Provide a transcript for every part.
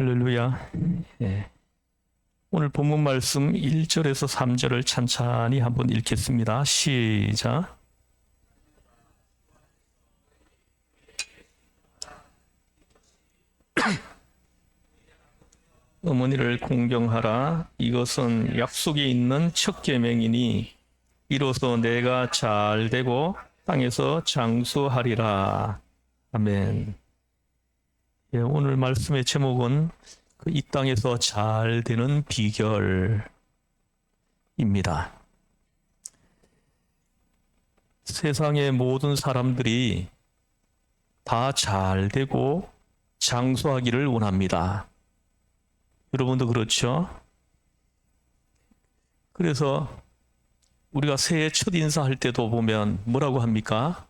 할렐루야. 예. 오늘 본문 말씀 1절에서 3절을 찬찬히 한번 읽겠습니다. 시작. 어머니를 공경하라. 이것은 약속이 있는 첫 계명이니 이로써 내가 잘 되고 땅에서 장수하리라. 아멘. 예, 오늘 말씀의 제목은 이 땅에서 잘 되는 비결입니다. 세상의 모든 사람들이 다 잘 되고 장수하기를 원합니다. 여러분도 그렇죠? 그래서 우리가 새해 첫 인사할 때도 보면 뭐라고 합니까?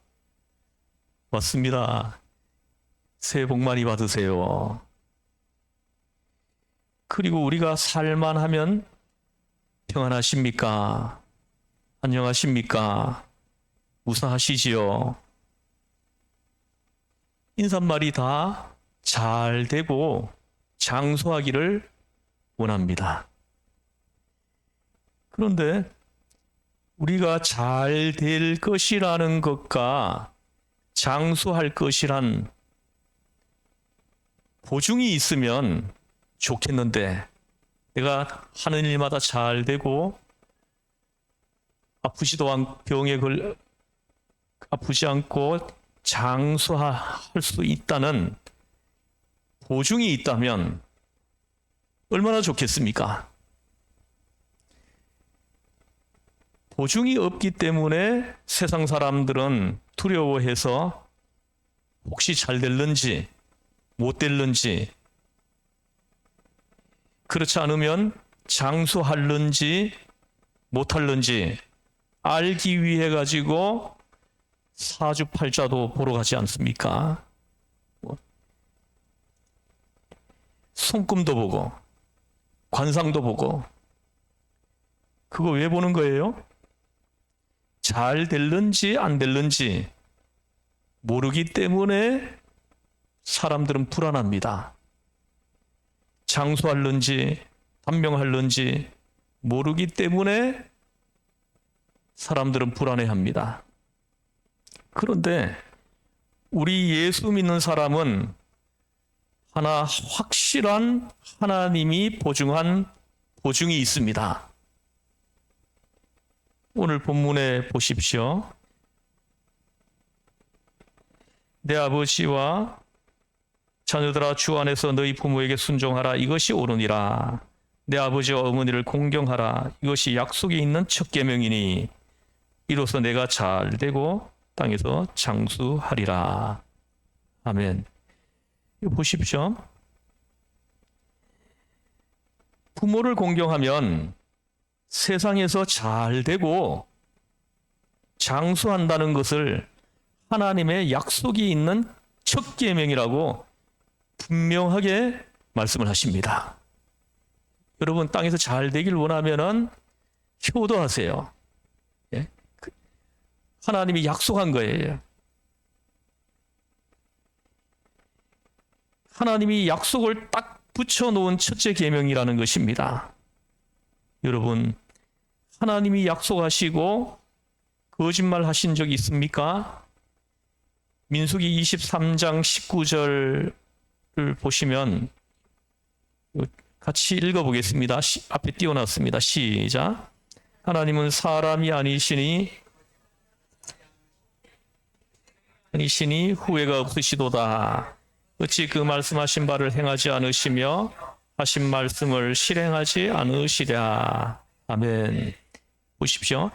맞습니다. 새해 복 많이 받으세요. 그리고 우리가 살만 하면 평안하십니까? 안녕하십니까? 무사하시지요? 인사말이 다 잘 되고 장수하기를 원합니다. 그런데 우리가 잘 될 것이라는 것과 장수할 것이란 보증이 있으면 좋겠는데, 내가 하는 일마다 잘 되고 아프지 않고 장수할 수 있다는 보증이 있다면 얼마나 좋겠습니까? 보증이 없기 때문에 세상 사람들은 두려워해서 혹시 잘 될는지 못 될는지, 그렇지 않으면 장수할는지 못할는지 알기 위해 가지고 사주팔자도 보러 가지 않습니까? 손금도 보고 관상도 보고. 그거 왜 보는 거예요? 잘 될는지 안 될는지 모르기 때문에 사람들은 불안합니다. 장수할는지 단명할는지 모르기 때문에 사람들은 불안해합니다. 그런데 우리 예수 믿는 사람은 하나 확실한 하나님이 보증한 보증이 있습니다. 오늘 본문에 보십시오. 내 아버지와 자녀들아, 주 안에서 너희 부모에게 순종하라. 이것이 옳으니라. 내 아버지와 어머니를 공경하라. 이것이 약속이 있는 첫 계명이니 이로써 내가 잘 되고 땅에서 장수하리라. 아멘. 이거 보십시오. 부모를 공경하면 세상에서 잘 되고 장수한다는 것을 하나님의 약속이 있는 첫 계명이라고 분명하게 말씀을 하십니다. 여러분, 땅에서 잘 되길 원하면은 효도하세요. 예? 하나님이 약속한 거예요. 하나님이 약속을 딱 붙여놓은 첫째 계명이라는 것입니다. 여러분, 하나님이 약속하시고 거짓말 하신 적 있습니까? 민수기 23장 19절을 보시면 같이 읽어보겠습니다. 앞에 띄워놨습니다. 시작. 하나님은 사람이 아니시니 후회가 없으시도다. 어찌 그 말씀하신 바를 행하지 않으시며 하신 말씀을 실행하지 않으시랴. 아멘. 보십시오.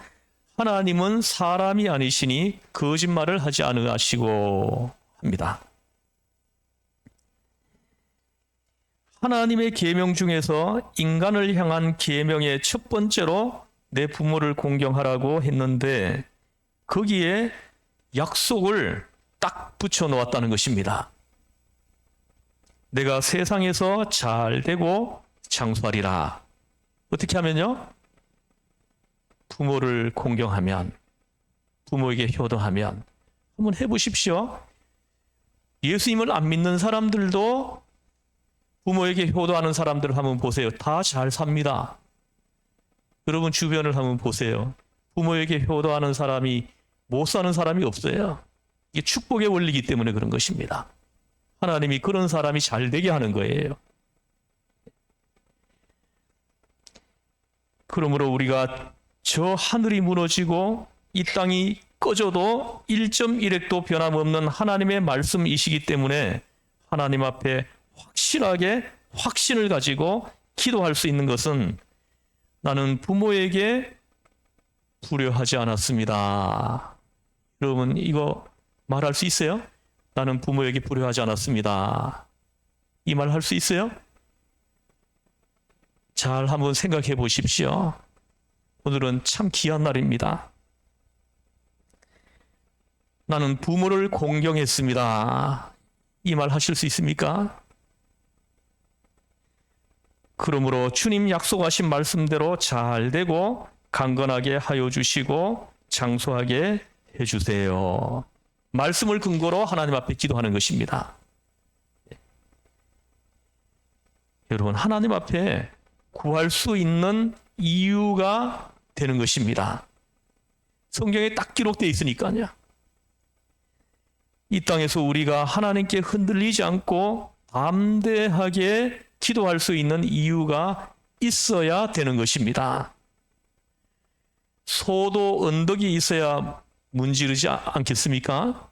하나님은 사람이 아니시니 거짓말을 하지 않으시고 합니다. 하나님의 계명 중에서 인간을 향한 계명의 첫 번째로 내 부모를 공경하라고 했는데, 거기에 약속을 딱 붙여 놓았다는 것입니다. 내가 세상에서 잘 되고 장수하리라. 어떻게 하면요? 부모를 공경하면, 부모에게 효도하면. 한번 해보십시오. 예수님을 안 믿는 사람들도 부모에게 효도하는 사람들 한번 보세요. 다 잘 삽니다. 여러분 주변을 한번 보세요. 부모에게 효도하는 사람이 못 사는 사람이 없어요. 이게 축복의 원리이기 때문에 그런 것입니다. 하나님이 그런 사람이 잘 되게 하는 거예요. 그러므로 우리가 저 하늘이 무너지고 이 땅이 꺼져도 1.1핵도 변함없는 하나님의 말씀이시기 때문에 하나님 앞에 확실하게 확신을 가지고 기도할 수 있는 것은 나는 부모에게 불효하지 않았습니다. 여러분 이거 말할 수 있어요? 나는 부모에게 불효하지 않았습니다. 이 말 할 수 있어요? 잘 한번 생각해 보십시오. 오늘은 참 귀한 날입니다. 나는 부모를 공경했습니다. 이 말 하실 수 있습니까? 그러므로 주님 약속하신 말씀대로 잘 되고 강건하게 하여 주시고 장수하게 해주세요. 말씀을 근거로 하나님 앞에 기도하는 것입니다. 여러분 하나님 앞에 구할 수 있는 이유가 되는 것입니다. 성경에 딱 기록되어 있으니까요. 이 땅에서 우리가 하나님께 흔들리지 않고 담대하게 기도할 수 있는 이유가 있어야 되는 것입니다. 소도 언덕이 있어야 문지르지 않겠습니까?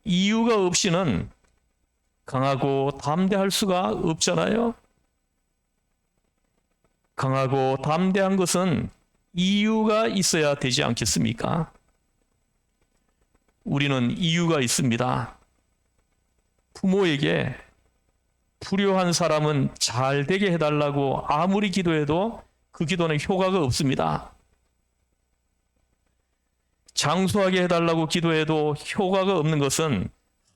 이유가 없이는 강하고 담대할 수가 없잖아요. 강하고 담대한 것은 이유가 있어야 되지 않겠습니까? 우리는 이유가 있습니다. 부모에게 불효한 사람은 잘 되게 해달라고 아무리 기도해도 그 기도는 효과가 없습니다. 장수하게 해달라고 기도해도 효과가 없는 것은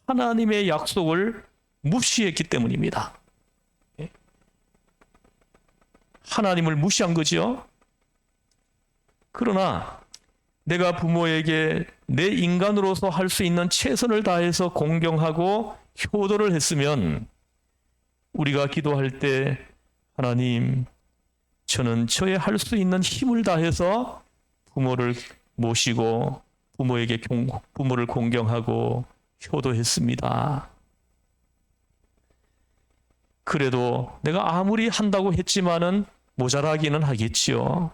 하나님의 약속을 무시했기 때문입니다. 하나님을 무시한 거죠. 그러나 내가 부모에게 내 인간으로서 할 수 있는 최선을 다해서 공경하고 효도를 했으면 우리가 기도할 때 하나님, 저는 저의 할 수 있는 힘을 다해서 부모를 모시고 부모를 공경하고 효도했습니다. 그래도 내가 아무리 한다고 했지만은 모자라기는 하겠지요.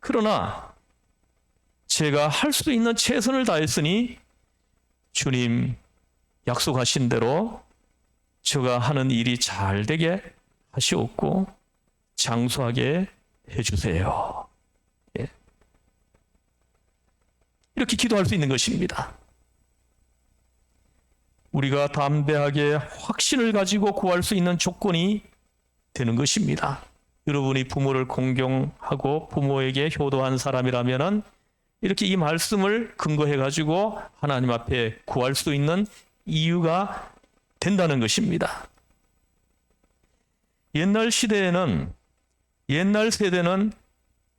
그러나 제가 할 수 있는 최선을 다했으니 주님 약속하신 대로 제가 하는 일이 잘 되게 하시옵고 장수하게 해주세요. 예. 이렇게 기도할 수 있는 것입니다. 우리가 담대하게 확신을 가지고 구할 수 있는 조건이 되는 것입니다. 여러분이 부모를 공경하고 부모에게 효도한 사람이라면 이렇게 이 말씀을 근거해 가지고 하나님 앞에 구할 수 있는 이유가 된다는 것입니다. 옛날 세대는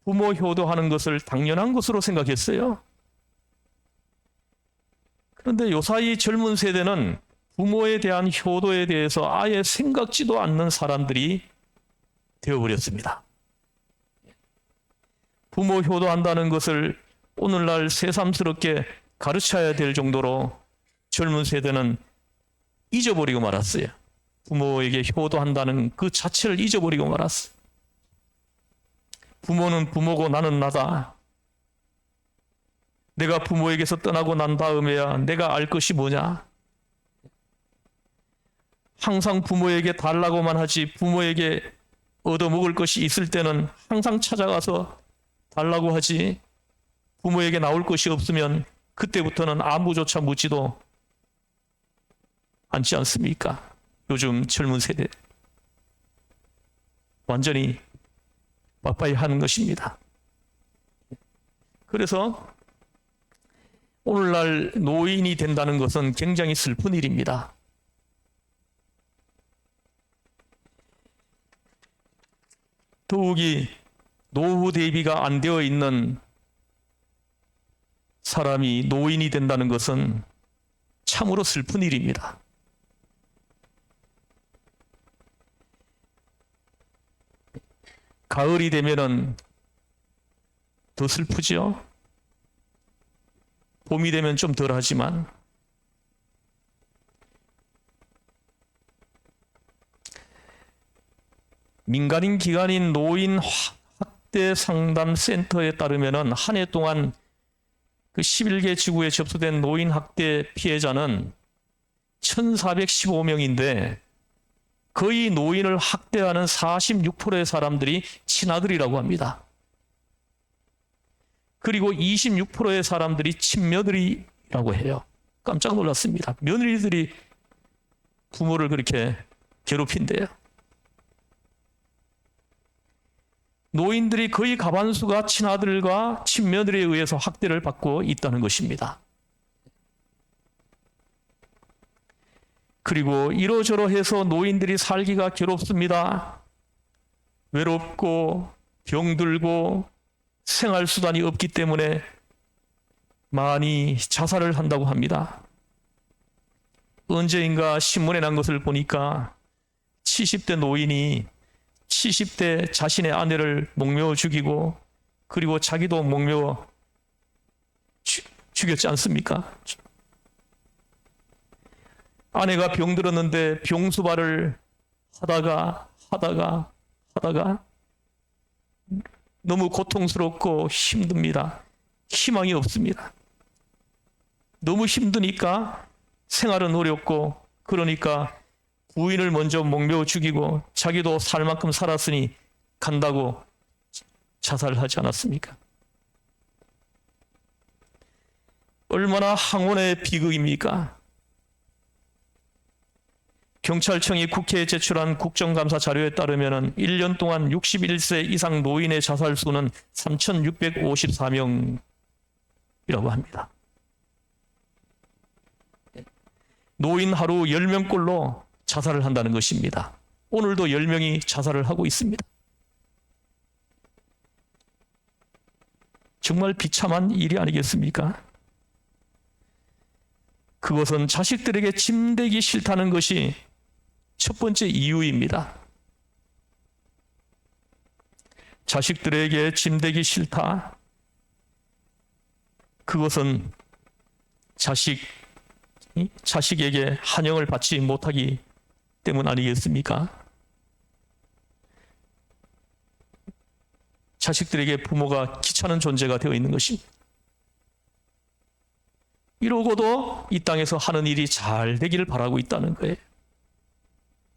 부모 효도하는 것을 당연한 것으로 생각했어요. 그런데 요사이 젊은 세대는 부모에 대한 효도에 대해서 아예 생각지도 않는 사람들이 되어버렸습니다. 부모 효도한다는 것을 오늘날 새삼스럽게 가르쳐야 될 정도로 젊은 세대는 잊어버리고 말았어요. 부모에게 효도한다는 그 자체를 잊어버리고 말았어요. 부모는 부모고 나는 나다. 내가 부모에게서 떠나고 난 다음에야 내가 알 것이 뭐냐? 항상 부모에게 달라고만 하지 부모에게 얻어먹을 것이 있을 때는 항상 찾아가서 달라고 하지 부모에게 나올 것이 없으면 그때부터는 안부조차 묻지도 않지 않습니까? 요즘 젊은 세대 완전히 빠빠이 하는 것입니다. 그래서 오늘날 노인이 된다는 것은 굉장히 슬픈 일입니다. 더욱이 노후 대비가 안 되어 있는 사람이 노인이 된다는 것은 참으로 슬픈 일입니다. 가을이 되면은 더 슬프죠. 봄이 되면 좀 덜하지만 민간인 기관인 노인 학대 상담 센터에 따르면은 한 해 동안 그 11개 지구에 접수된 노인 학대 피해자는 1,415명인데 거의 노인을 학대하는 46%의 사람들이 친아들이라고 합니다. 그리고 26%의 사람들이 친며느리라고 해요. 깜짝 놀랐습니다. 며느리들이 부모를 그렇게 괴롭힌대요. 노인들이 거의 과반수가 친아들과 친며느리에 의해서 학대를 받고 있다는 것입니다. 그리고 이러저러해서 노인들이 살기가 괴롭습니다. 외롭고 병들고 생활수단이 없기 때문에 많이 자살을 한다고 합니다. 언제인가 신문에 난 것을 보니까 70대 노인이 70대 자신의 아내를 목매어 죽이고 그리고 자기도 목매어 죽였지 않습니까? 아내가 병들었는데 병수발을 하다가 너무 고통스럽고 힘듭니다. 희망이 없습니다. 너무 힘드니까 생활은 어렵고 그러니까 부인을 먼저 목매어 죽이고 자기도 살 만큼 살았으니 간다고 자살을 하지 않았습니까? 얼마나 항원의 비극입니까? 경찰청이 국회에 제출한 국정감사 자료에 따르면 1년 동안 61세 이상 노인의 자살 수는 3,654명이라고 합니다. 노인 하루 10명꼴로 자살을 한다는 것입니다. 오늘도 10명이 자살을 하고 있습니다. 정말 비참한 일이 아니겠습니까? 그것은 자식들에게 짐되기 싫다는 것이 첫 번째 이유입니다. 자식들에게 짐되기 싫다. 그것은 자식에게 환영을 받지 못하기 때문 아니겠습니까? 자식들에게 부모가 귀찮은 존재가 되어 있는 것입니다. 이러고도 이 땅에서 하는 일이 잘 되기를 바라고 있다는 거예요.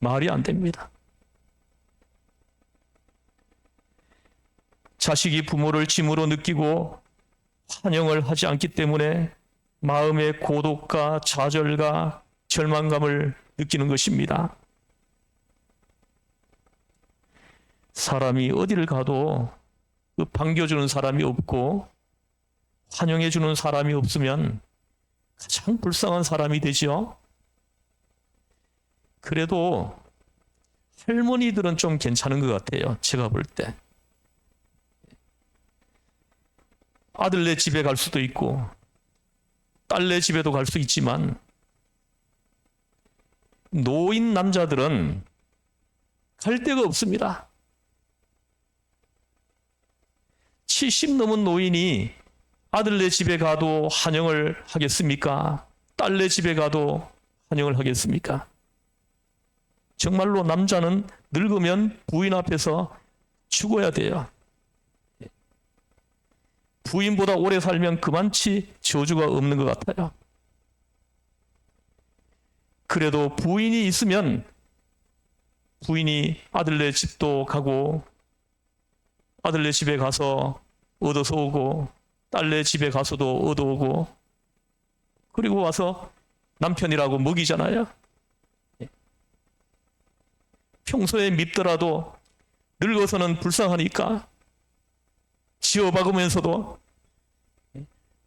말이 안 됩니다. 자식이 부모를 짐으로 느끼고 환영을 하지 않기 때문에 마음의 고독과 좌절과 절망감을 느끼는 것입니다. 사람이 어디를 가도 반겨주는 사람이 없고 환영해주는 사람이 없으면 가장 불쌍한 사람이 되죠. 그래도 할머니들은 좀 괜찮은 것 같아요. 제가 볼 때. 아들네 집에 갈 수도 있고 딸네 집에도 갈 수 있지만 노인 남자들은 갈 데가 없습니다. 70 넘은 노인이 아들네 집에 가도 환영을 하겠습니까? 딸네 집에 가도 환영을 하겠습니까? 정말로 남자는 늙으면 부인 앞에서 죽어야 돼요. 부인보다 오래 살면 그만치 저주가 없는 것 같아요. 그래도 부인이 있으면 부인이 아들네 집도 가고 아들네 집에 가서 얻어서 오고 딸네 집에 가서도 얻어오고 그리고 와서 남편이라고 먹이잖아요. 평소에 밉더라도 늙어서는 불쌍하니까 지어박으면서도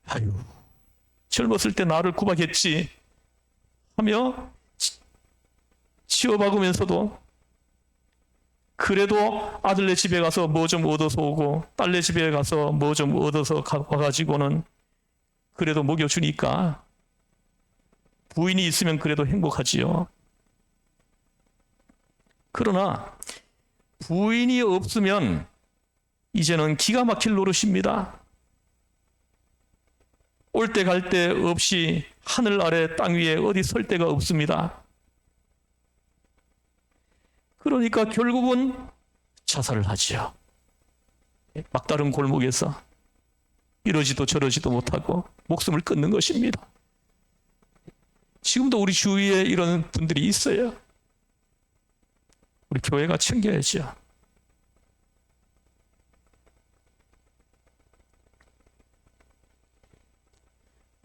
아유 젊었을 때 나를 구박했지 하며 지어박으면서도 그래도 아들네 집에 가서 뭐 좀 얻어서 오고 딸네 집에 가서 뭐 좀 얻어서 와가지고는 그래도 먹여주니까 부인이 있으면 그래도 행복하지요. 그러나 부인이 없으면 이제는 기가 막힐 노릇입니다. 올 때 갈 데 없이 하늘 아래 땅 위에 어디 설 데가 없습니다. 그러니까 결국은 자살을 하지요. 막다른 골목에서 이러지도 저러지도 못하고 목숨을 끊는 것입니다. 지금도 우리 주위에 이런 분들이 있어요. 우리 교회가 챙겨야죠.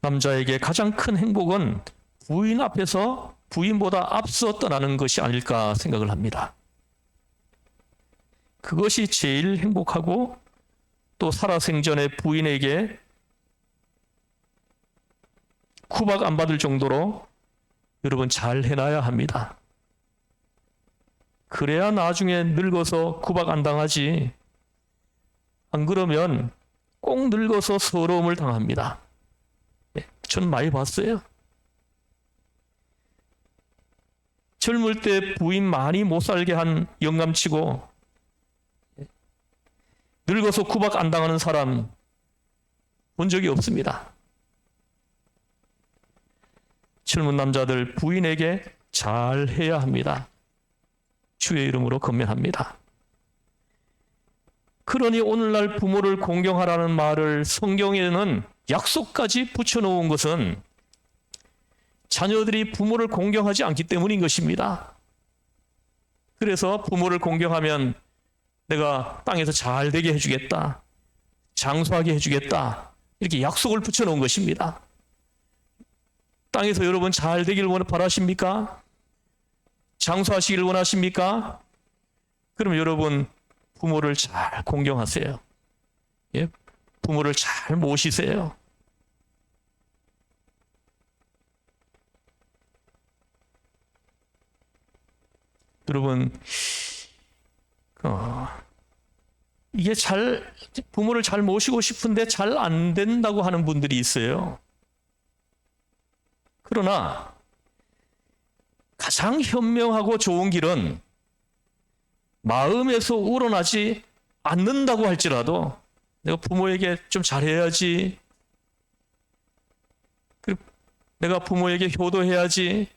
남자에게 가장 큰 행복은 부인 앞에서 부인보다 앞서 떠나는 것이 아닐까 생각을 합니다. 그것이 제일 행복하고 또 살아생전에 부인에게 구박 안 받을 정도로 여러분 잘 해놔야 합니다. 그래야 나중에 늙어서 구박 안 당하지. 안 그러면 꼭 늙어서 서러움을 당합니다. 저는 많이 봤어요. 젊을 때 부인 많이 못 살게 한 영감치고 늙어서 구박 안 당하는 사람 본 적이 없습니다. 젊은 남자들 부인에게 잘 해야 합니다. 주의 이름으로 건면합니다. 그러니 오늘날 부모를 공경하라는 말을 성경에는 약속까지 붙여놓은 것은 자녀들이 부모를 공경하지 않기 때문인 것입니다. 그래서 부모를 공경하면 내가 땅에서 잘 되게 해주겠다, 장수하게 해주겠다, 이렇게 약속을 붙여놓은 것입니다. 땅에서 여러분 잘 되기를 바라십니까? 장수하시기를 원하십니까? 그럼 여러분 부모를 잘 공경하세요. 예? 부모를 잘 모시세요. 여러분, 이게 부모를 잘 모시고 싶은데 잘 안 된다고 하는 분들이 있어요. 그러나 가장 현명하고 좋은 길은 마음에서 우러나지 않는다고 할지라도 내가 부모에게 좀 잘해야지, 내가 부모에게 효도해야지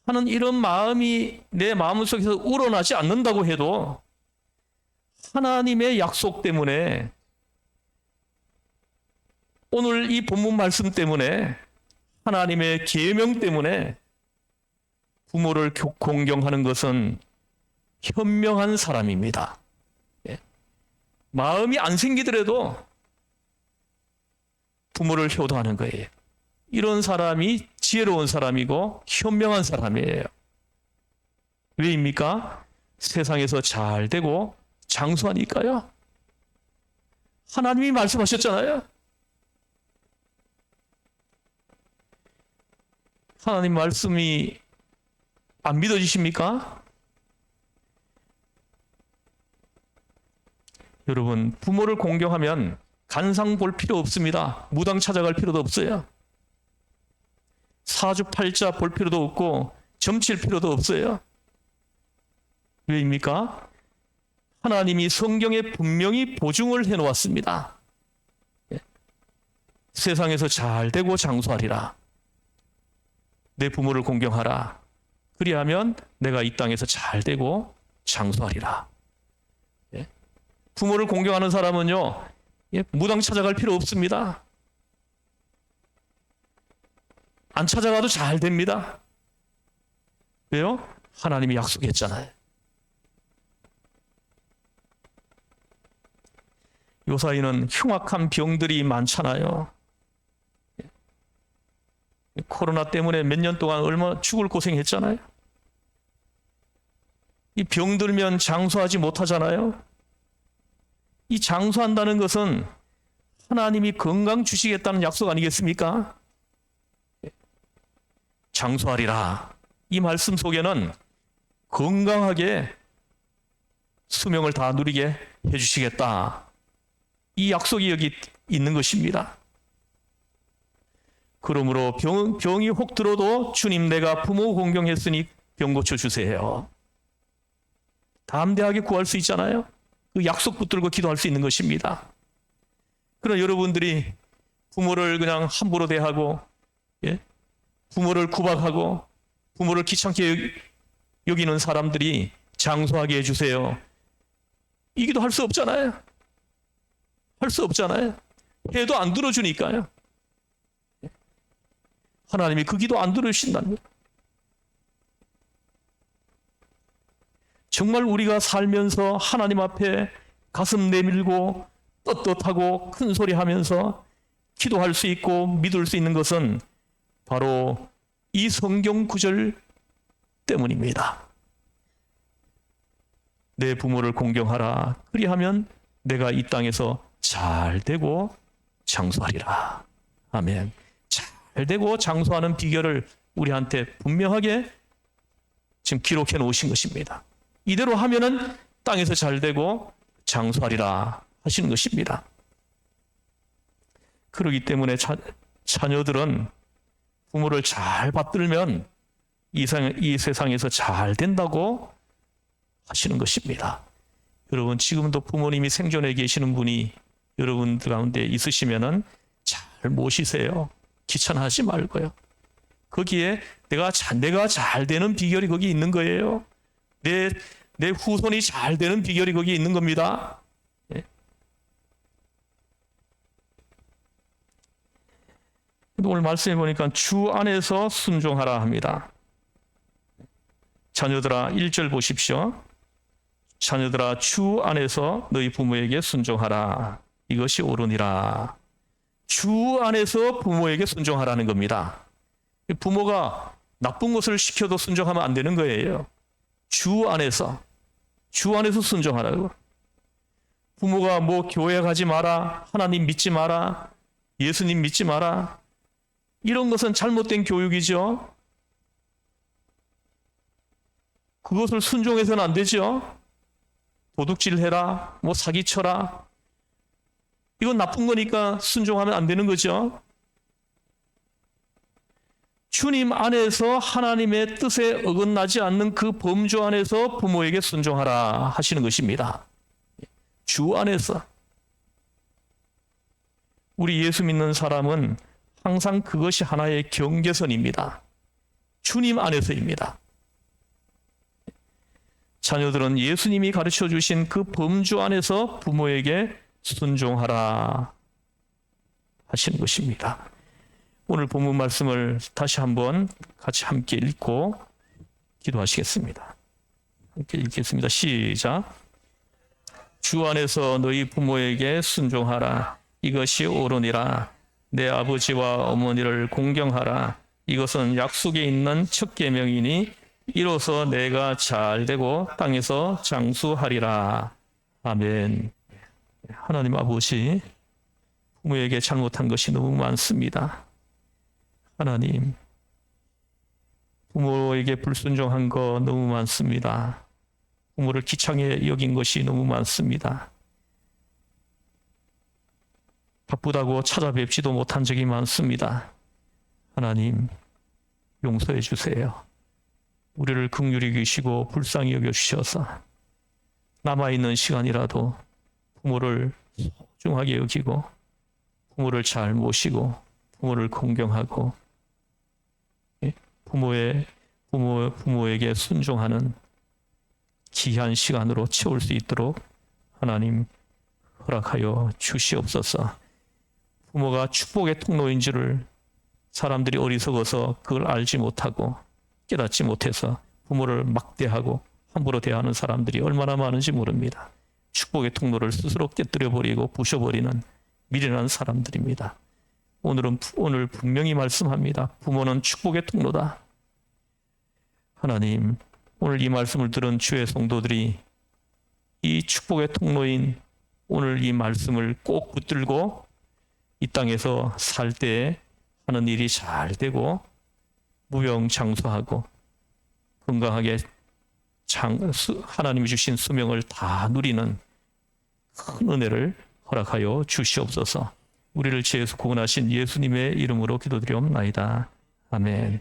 하는 이런 마음이 내 마음속에서 우러나지 않는다고 해도 하나님의 약속 때문에, 오늘 이 본문 말씀 때문에, 하나님의 계명 때문에 부모를 공경하는 것은 현명한 사람입니다. 마음이 안 생기더라도 부모를 효도하는 거예요. 이런 사람이 지혜로운 사람이고 현명한 사람이에요. 왜입니까? 세상에서 잘 되고 장수하니까요. 하나님이 말씀하셨잖아요. 하나님 말씀이 안 믿어지십니까? 여러분, 부모를 공경하면 간상 볼 필요 없습니다. 무당 찾아갈 필요도 없어요. 사주팔자 볼 필요도 없고 점칠 필요도 없어요. 왜입니까? 하나님이 성경에 분명히 보증을 해놓았습니다. 세상에서 잘 되고 장수하리라. 내 부모를 공경하라. 그리하면 내가 이 땅에서 잘 되고 장수하리라. 부모를 공경하는 사람은요, 무당 찾아갈 필요 없습니다. 안 찾아가도 잘 됩니다. 왜요? 하나님이 약속했잖아요. 요사이는 흉악한 병들이 많잖아요. 코로나 때문에 몇 년 동안 얼마나 죽을 고생했잖아요. 이 병들면 장수하지 못하잖아요. 이 장수한다는 것은 하나님이 건강 주시겠다는 약속 아니겠습니까? 장수하리라. 이 말씀 속에는 건강하게 수명을 다 누리게 해주시겠다. 이 약속이 여기 있는 것입니다. 그러므로 병이 혹 들어도 주님, 내가 부모 공경했으니 병 고쳐주세요. 담대하게 구할 수 있잖아요. 그 약속 붙들고 기도할 수 있는 것입니다. 그러나 여러분들이 부모를 그냥 함부로 대하고, 예? 부모를 구박하고 부모를 귀찮게 여기는 사람들이 장수하게 해주세요. 이 기도 할 수 없잖아요. 할 수 없잖아요. 해도 안 들어주니까요. 하나님이 그 기도 안 들으신다는 거예요. 정말 우리가 살면서 하나님 앞에 가슴 내밀고 떳떳하고 큰 소리 하면서 기도할 수 있고 믿을 수 있는 것은 바로 이 성경 구절 때문입니다. 내 부모를 공경하라. 그리하면 내가 이 땅에서 잘 되고 장수하리라. 아멘. 잘 되고 장수하는 비결을 우리한테 분명하게 지금 기록해 놓으신 것입니다. 이대로 하면은 땅에서 잘 되고 장수하리라 하시는 것입니다. 그렇기 때문에 자녀들은 부모를 잘 받들면 이 세상에서 잘 된다고 하시는 것입니다. 여러분, 지금도 부모님이 생존해 계시는 분이 여러분들 가운데 있으시면은 잘 모시세요. 귀찮아하지 말고요. 거기에 내가 잘 되는 비결이 거기 있는 거예요. 내 후손이 잘 되는 비결이 거기 있는 겁니다. 예. 오늘 말씀해 보니까 주 안에서 순종하라 합니다. 자녀들아, 1절 보십시오. 자녀들아, 주 안에서 너희 부모에게 순종하라. 이것이 옳으니라. 주 안에서 부모에게 순종하라는 겁니다. 부모가 나쁜 것을 시켜도 순종하면 안 되는 거예요. 주 안에서 순종하라고. 부모가 뭐 교회 가지 마라, 하나님 믿지 마라, 예수님 믿지 마라, 이런 것은 잘못된 교육이죠. 그것을 순종해서는 안 되죠. 도둑질해라, 뭐 사기쳐라, 이건 나쁜 거니까 순종하면 안 되는 거죠. 주님 안에서 하나님의 뜻에 어긋나지 않는 그 범주 안에서 부모에게 순종하라 하시는 것입니다. 주 안에서. 우리 예수 믿는 사람은 항상 그것이 하나의 경계선입니다. 주님 안에서입니다. 자녀들은 예수님이 가르쳐 주신 그 범주 안에서 부모에게 순종하라 하시는 것입니다. 오늘 본문 말씀을 다시 한번 같이 함께 읽고 기도하시겠습니다. 함께 읽겠습니다. 시작. 주 안에서 너희 부모에게 순종하라. 이것이 옳으니라. 내 아버지와 어머니를 공경하라. 이것은 약속에 있는 첫 계명이니 이로써 내가 잘 되고 땅에서 장수하리라. 아멘. 하나님 아버지, 부모에게 잘못한 것이 너무 많습니다. 하나님, 부모에게 불순종한 거 너무 많습니다. 부모를 귀찮게 여긴 것이 너무 많습니다. 바쁘다고 찾아뵙지도 못한 적이 많습니다. 하나님, 용서해 주세요. 우리를 긍휼히 여기시고 불쌍히 여겨주셔서 남아있는 시간이라도 부모를 소중하게 여기고 부모를 잘 모시고 부모를 공경하고 부모에게 순종하는 귀한 시간으로 채울 수 있도록 하나님 허락하여 주시옵소서. 부모가 축복의 통로인 줄을 사람들이 어리석어서 그걸 알지 못하고 깨닫지 못해서 부모를 막대하고 함부로 대하는 사람들이 얼마나 많은지 모릅니다. 축복의 통로를 스스로 깨뜨려버리고 부셔버리는 미련한 사람들입니다. 오늘 분명히 말씀합니다. 부모는 축복의 통로다. 하나님, 오늘 이 말씀을 들은 주의 성도들이 이 축복의 통로인 오늘 이 말씀을 꼭 붙들고 이 땅에서 살 때 하는 일이 잘 되고 무병장수하고 건강하게 하나님이 주신 수명을 다 누리는 큰 은혜를 허락하여 주시옵소서. 우리를 죄에서 구원하신 예수님의 이름으로 기도드리옵나이다. 아멘.